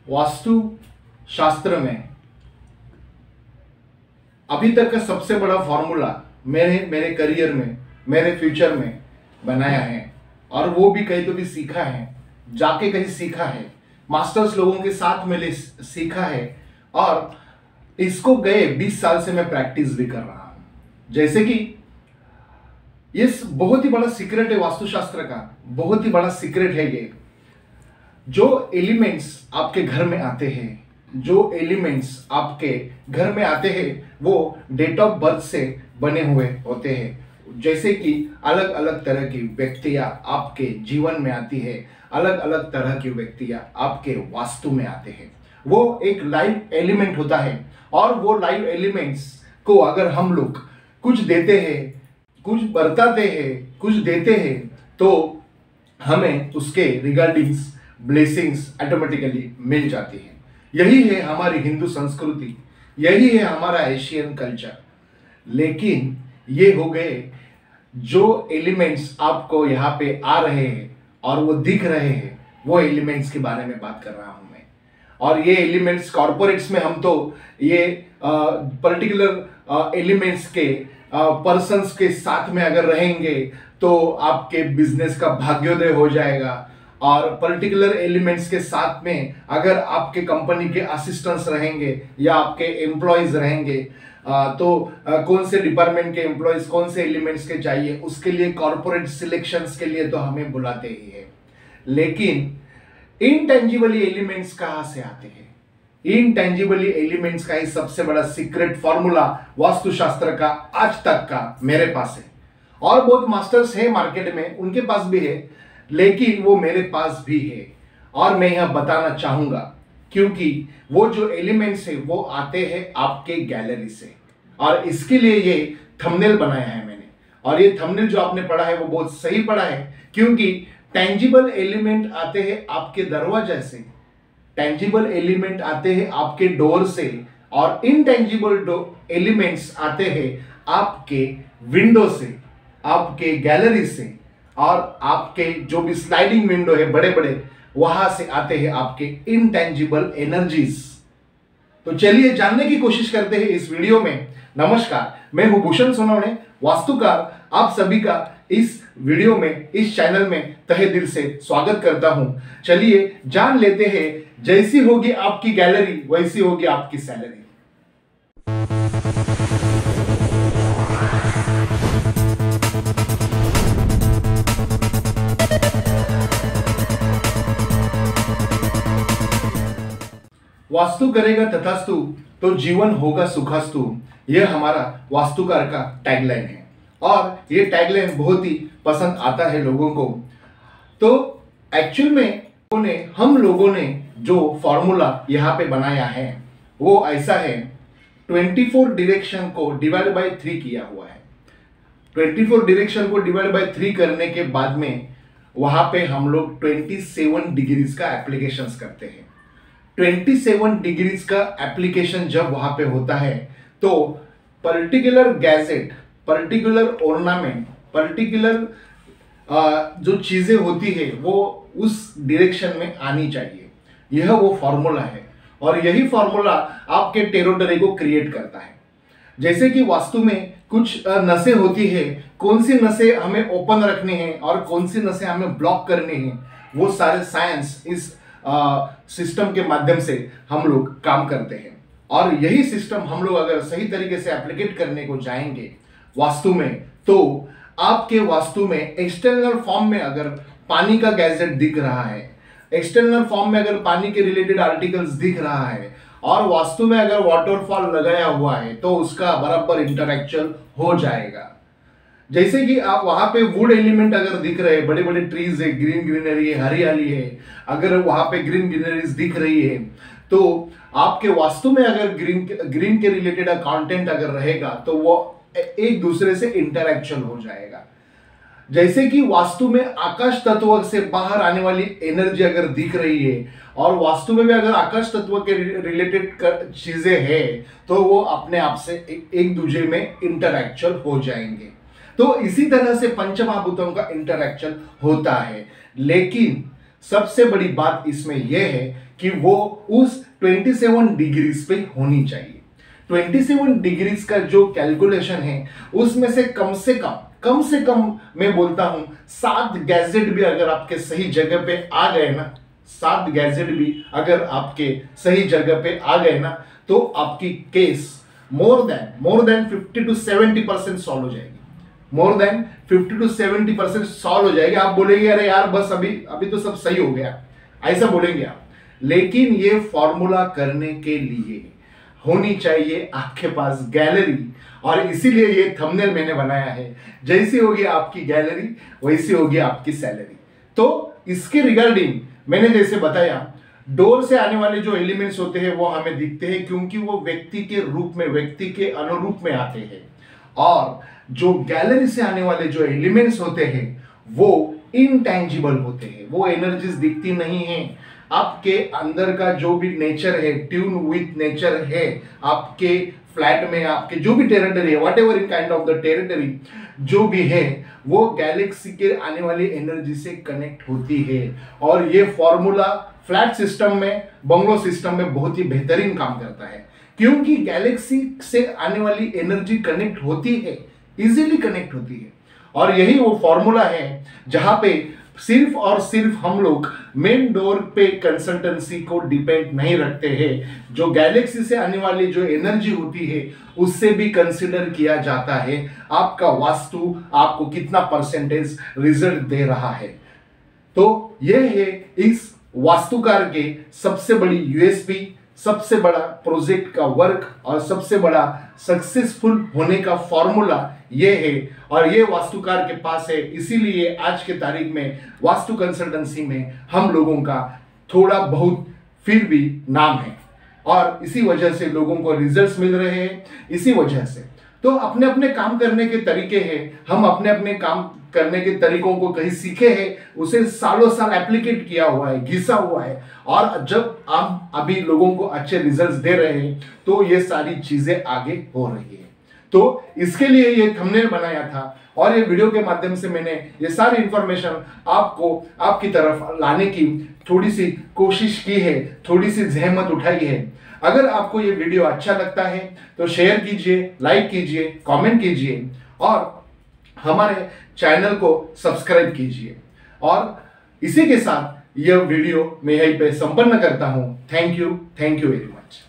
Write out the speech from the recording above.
वास्तु शास्त्र में अभी तक का सबसे बड़ा फॉर्मूला मेरे मेरे करियर में, मेरे फ्यूचर में बनाया है, और वो भी कहीं तो भी सीखा है, जाके कहीं सीखा है, मास्टर्स लोगों के साथ मिले सीखा है, और इसको गए 20 साल से मैं प्रैक्टिस भी कर रहा हूं। जैसे कि ये बहुत ही बड़ा सीक्रेट है वास्तुशास्त्र का, बहुत ही बड़ा सीक्रेट है ये। जो एलिमेंट्स आपके घर में आते हैं, जो एलिमेंट्स आपके घर में आते हैं, वो डेट ऑफ बर्थ से बने हुए होते हैं। जैसे कि अलग अलग तरह की व्यक्तियां आपके जीवन में आती है, अलग अलग तरह की व्यक्तियां आपके वास्तु में आते हैं। वो एक लाइव एलिमेंट होता है, और वो लाइव एलिमेंट्स को अगर हम लोग कुछ देते हैं, कुछ बरताते हैं, कुछ देते हैं, तो हमें उसके रिगार्डिंग्स ब्लेसिंग्स ऑटोमेटिकली मिल जाती है। यही है हमारी हिंदू संस्कृति, यही है हमारा एशियन कल्चर। लेकिन ये हो गए जो एलिमेंट्स आपको यहाँ पे आ रहे हैं और वो दिख रहे हैं, वो एलिमेंट्स के बारे में बात कर रहा हूं मैं। और ये एलिमेंट्स कॉर्पोरेट्स में हम तो ये पर्टिकुलर एलिमेंट्स के पर्सन्स के साथ में अगर रहेंगे तो आपके बिजनेस का भाग्योदय हो जाएगा। और पर्टिकुलर एलिमेंट्स के साथ में अगर आपके कंपनी के असिस्टेंट्स रहेंगे या आपके एम्प्लॉयज रहेंगे, तो कौन से डिपार्टमेंट के एम्प्लॉयज कौन से एलिमेंट्स के चाहिए, उसके लिए कॉर्पोरेट सिलेक्शंस के लिए तो हमें बुलाते ही है। लेकिन इनटेंजिबल एलिमेंट्स कहां से आते हैं? इनटेंजिबल एलिमेंट्स का ही सबसे बड़ा सीक्रेट फॉर्मूला वास्तुशास्त्र का आज तक का मेरे पास है, और बहुत मास्टर्स है मार्केट में, उनके पास भी है, लेकिन वो मेरे पास भी है, और मैं यह बताना चाहूंगा। क्योंकि वो जो एलिमेंट्स है वो आते हैं आपके गैलरी से, और इसके लिए ये थंबनेल बनाया है मैंने। और ये थंबनेल जो आपने पढ़ा है वो बहुत सही पढ़ा है, क्योंकि टेंजिबल एलिमेंट आते हैं आपके दरवाजे से, टेंजिबल एलिमेंट आते हैं आपके डोर से, और इनटेंजिबल एलिमेंट्स आते हैं आपके विंडो से, आपके गैलरी से, और आपके जो भी स्लाइडिंग विंडो है बड़े बड़े, वहां से आते हैं आपके इनटेंजिबल एनर्जीज। तो चलिए जानने की कोशिश करते हैं इस वीडियो में। नमस्कार, मैं हूं भूषण सोनवणे, वास्तुकार। आप सभी का इस वीडियो में, इस चैनल में तहे दिल से स्वागत करता हूं। चलिए जान लेते हैं, जैसी होगी आपकी गैलरी वैसी होगी आपकी सैलरी। वास्तु करेगा तथास्तु तो जीवन होगा सुखास्तु, यह हमारा वास्तुकार का टैगलाइन है, और ये टैगलाइन बहुत ही पसंद आता है लोगों को। तो एक्चुअल में हम लोगों ने जो फॉर्मूला यहाँ पे बनाया है वो ऐसा है, 24 डायरेक्शन को डिवाइड बाय 3 किया हुआ है। 24 डायरेक्शन को डिवाइड बाय 3 करने के बाद में वहां पे हम लोग 27 डिग्रीज का एप्लीकेशंस करते हैं। 27 डिग्रीज का एप्लीकेशन जब वहां पे होता है तो particular gadget, particular ornament, particular जो चीजें होती है वो उस डायरेक्शन में आनी चाहिए। यह वो फॉर्मूला है, और यही फॉर्मूला आपके टेरिटरी को क्रिएट करता है। जैसे कि वास्तु में कुछ नसें होती है, कौन सी नसें हमें ओपन रखनी है और कौन सी नसें हमें ब्लॉक करनी है, वो सारे साइंस इस सिस्टम के माध्यम से हम लोग काम करते हैं। और यही सिस्टम हम लोग अगर सही तरीके से एप्लीकेट करने को जाएंगे वास्तु में, तो आपके वास्तु में एक्सटर्नल फॉर्म में अगर पानी का गैजेट दिख रहा है, एक्सटर्नल फॉर्म में अगर पानी के रिलेटेड आर्टिकल्स दिख रहा है, और वास्तु में अगर वाटरफॉल लगाया हुआ है, तो उसका बराबर इंटरएक्चुअल हो जाएगा। जैसे कि आप वहां पे वुड एलिमेंट अगर दिख रहे हैं, बड़े बड़े ट्रीज है, ग्रीन ग्रीनरी है, हरियाली है, अगर वहां पे ग्रीन ग्रीनरीज दिख रही है, तो आपके वास्तु में अगर ग्रीन के रिलेटेड कंटेंट अगर रहेगा तो वो एक दूसरे से इंटरएक्शन हो जाएगा। जैसे कि वास्तु में आकाश तत्व से बाहर आने वाली एनर्जी अगर दिख रही है, और वास्तु में भी अगर आकाश तत्व के रिलेटेड चीजें हैं, तो वो अपने आप से एक दूसरे में इंटरएक्शन हो जाएंगे। तो इसी तरह से पंचमहाभूतों का इंटरएक्शन होता है। लेकिन सबसे बड़ी बात इसमें यह है कि वो उस 27 डिग्रीज पे होनी चाहिए। 27 डिग्रीज का जो कैलकुलेशन है उसमें से कम से कम मैं बोलता हूं 7 गैजेट भी अगर आपके सही जगह पे आ गए ना, 7 गैजेट भी अगर आपके सही जगह पे आ गए ना, तो आपकी case more than 50 to 70% solve हो जाएगी। मोर देन 50 to 70% सॉल्व हो जाएगी। आप बोलेंगे अरे यार बस अभी तो सब सही हो गया, ऐसा बोलेंगे आप। लेकिन ये फॉर्मूला करने के लिए होनी चाहिए आपके पास गैलरी, और इसीलिए ये थंबनेल मैंने बनाया है। जैसी होगी आपकी गैलरी वैसी होगी आपकी सैलरी। तो इसके रिगार्डिंग मैंने जैसे बताया, डोर से आने वाले जो एलिमेंट्स होते हैं वो हमें दिखते हैं क्योंकि वो व्यक्ति के रूप में, व्यक्ति के अनुरूप में आते हैं। और जो गैलरी से आने वाले जो एलिमेंट्स होते हैं वो इनटैंजिबल होते हैं, वो एनर्जीज दिखती नहीं है। आपके अंदर का जो भी नेचर है, ट्यून विथ नेचर है, आपके फ्लैट में आपके जो भी टेरिटरी है, what ever in kind of the territory जो भी है, वो गैलेक्सी के आने वाली एनर्जी से कनेक्ट होती है। और ये फॉर्मूला फ्लैट सिस्टम में, बंगलो सिस्टम में बहुत ही बेहतरीन काम करता है, क्योंकि गैलेक्सी से आने वाली एनर्जी कनेक्ट होती है, इजीली कनेक्ट होती है। और यही वो फॉर्मूला है जहां पे सिर्फ और सिर्फ हम लोग मेन डोर पे कंसल्टेंसी को डिपेंड नहीं रखते हैं। जो गैलेक्सी से आने वाली जो एनर्जी होती है उससे भी कंसिडर किया जाता है आपका वास्तु आपको कितना परसेंटेज रिजल्ट दे रहा है। तो यह है इस वास्तुकार के सबसे बड़ी यूएसपी, सबसे बड़ा प्रोजेक्ट का वर्क और सबसे बड़ा सक्सेसफुल होने का फॉर्मूला ये है। और ये वास्तुकार के पास है, इसीलिए आज के तारीख में वास्तु कंसल्टेंसी में हम लोगों का थोड़ा बहुत फिर भी नाम है, और इसी वजह से लोगों को रिजल्ट्स मिल रहे हैं। इसी वजह से तो अपने अपने काम करने के तरीके हैं, हम अपने अपने काम करने के तरीकों को कहीं सीखे हैं, उसे सालों साल एप्लीकेट किया हुआ है, घिसा हुआ है, और जब हम अभी लोगों को अच्छे रिजल्ट्स दे रहे हैं तो ये सारी चीजें आगे हो रही है। तो इसके लिए ये थंबनेल बनाया था, और ये वीडियो के माध्यम से मैंने ये सारी इंफॉर्मेशन आपको आपकी तरफ लाने की थोड़ी सी कोशिश की है, थोड़ी सी जहमत उठाई है। अगर आपको ये वीडियो अच्छा लगता है तो शेयर कीजिए, लाइक कीजिए, कमेंट कीजिए, और हमारे चैनल को सब्सक्राइब कीजिए। और इसी के साथ यह वीडियो मैं यहीं पे संपन्न करता हूं। Thank you very much.